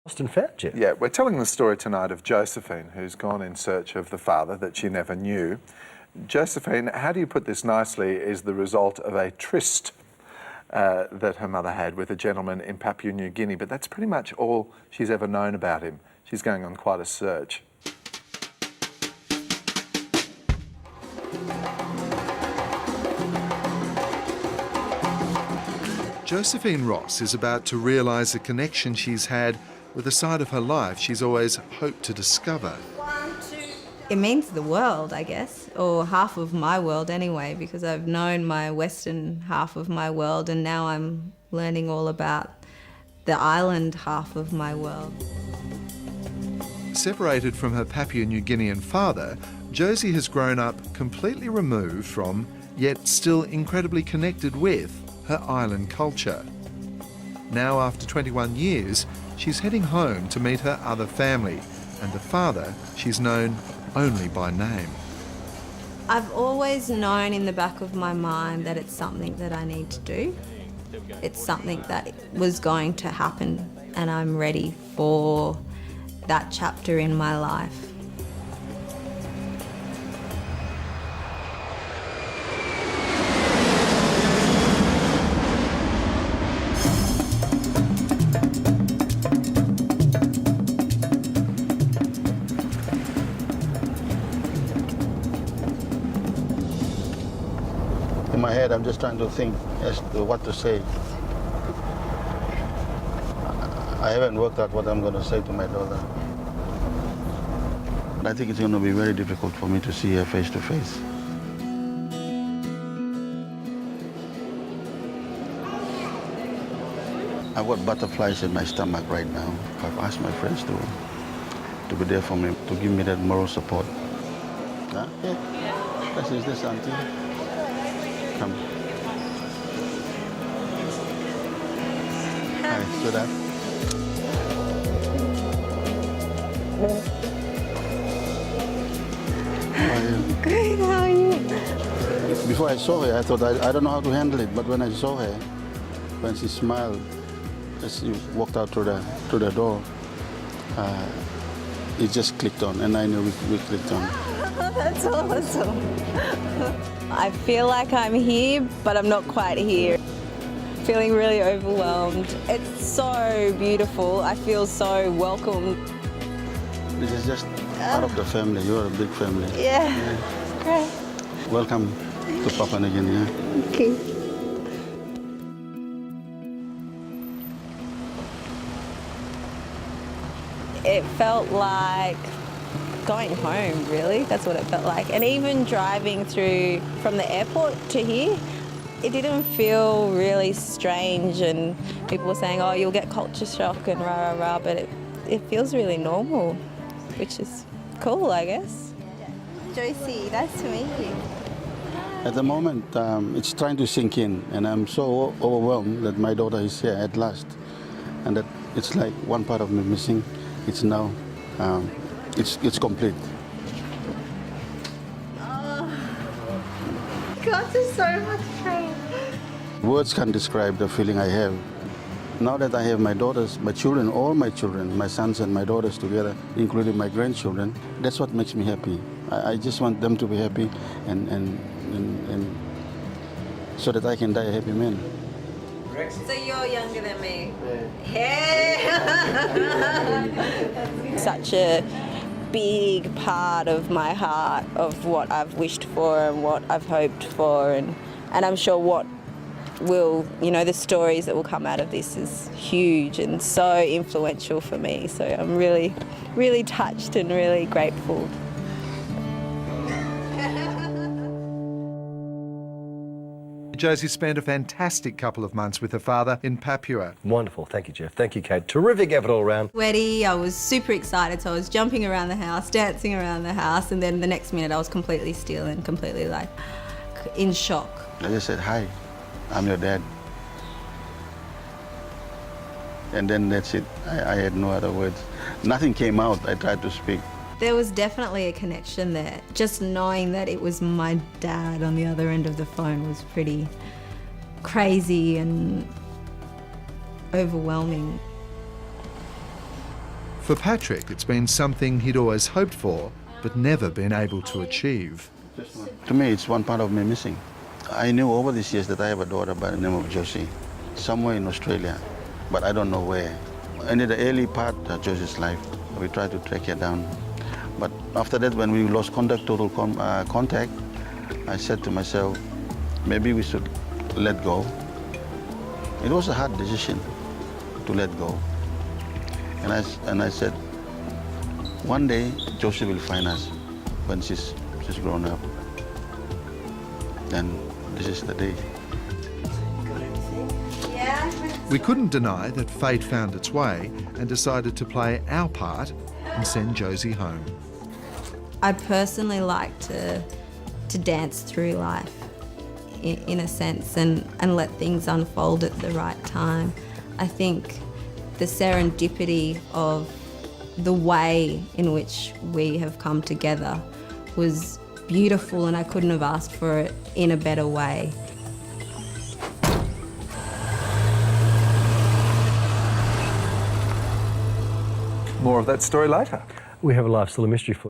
Lost and found, Jeff. Yeah, we're telling the story tonight of Josephine, who's gone in search of the father that she never knew. Josephine, how do you put this nicely, is the result of a tryst that her mother had with a gentleman in Papua New Guinea, but that's pretty much all she's ever known about him. She's going on quite a search. Josephine Ross is about to realise a connection she's had with a side of her life she's always hoped to discover. It means the world, I guess, or half of my world anyway, because I've known my western half of my world and now I'm learning all about the island half of my world. Separated from her Papua New Guinean father, Josie has grown up completely removed from, yet still incredibly connected with, her island culture. Now, after 21 years, she's heading home to meet her other family and the father she's known only by name. I've always known in the back of my mind that it's something that I need to do. It's something that was going to happen and I'm ready for that chapter in my life. In my head, I'm just trying to think as to what to say. I haven't worked out what I'm going to say to my daughter. But I think it's going to be very difficult for me to see her face to face. I've got butterflies in my stomach right now. I've asked my friends to be there for me, to give me that moral support. Huh? Yeah. Is this auntie? Come. Hi, Sudha. How are you? Great, how are you? Before I saw her, I thought I don't know how to handle it, but when I saw her, when she smiled as she walked out through the door, it just clicked on, and I knew we clicked on. That's awesome. I feel like I'm here, but I'm not quite here. Feeling really overwhelmed. It's so beautiful. I feel so welcome. This is just part of the family. You're a big family. Yeah. Great. Welcome to Papua New Guinea. Thank you. It felt like going home, really. That's what it felt like. And even driving through from the airport to here, it didn't feel really strange, and people were saying, oh, you'll get culture shock and rah, rah, rah, but it feels really normal, which is cool, I guess. Josie, nice to meet you. At the moment, it's trying to sink in, and I'm so overwhelmed that my daughter is here at last, and that it's like one part of me missing. It's now, it's complete. Oh, God, there's so much pain. Words can't describe the feeling I have. Now that I have my daughters, my children, all my children, my sons and my daughters together, including my grandchildren, that's what makes me happy. I just want them to be happy and so that I can die a happy man. So you're younger than me? Yeah. Such a big part of my heart of what I've wished for and what I've hoped for, and I'm sure what will, the stories that will come out of this is huge and so influential for me. So I'm really, really touched and really grateful. Josie spent a fantastic couple of months with her father in Papua. Wonderful. Thank you, Jeff. Thank you, Kate. Terrific effort all round. Sweaty, I was super excited, so I was jumping around the house, dancing around the house, and then the next minute I was completely still and completely in shock. I just said, hi, I'm your dad. And then that's it. I had no other words. Nothing came out. I tried to speak. There was definitely a connection there. Just knowing that it was my dad on the other end of the phone was pretty crazy and overwhelming. For Patrick, it's been something he'd always hoped for, but never been able to achieve. To me, it's one part of me missing. I knew over these years that I have a daughter by the name of Josie, somewhere in Australia, but I don't know where. And in the early part of Josie's life, we tried to track her down. But after that, when we lost total contact, I said to myself, maybe we should let go. It was a hard decision to let go. And I said, one day Josie will find us when she's grown up. And this is the day. We couldn't deny that fate found its way and decided to play our part and send Josie home. I'd personally like to dance through life in a sense and let things unfold at the right time. I think the serendipity of the way in which we have come together was beautiful, and I couldn't have asked for it in a better way. More of that story later. We have a life still a mystery for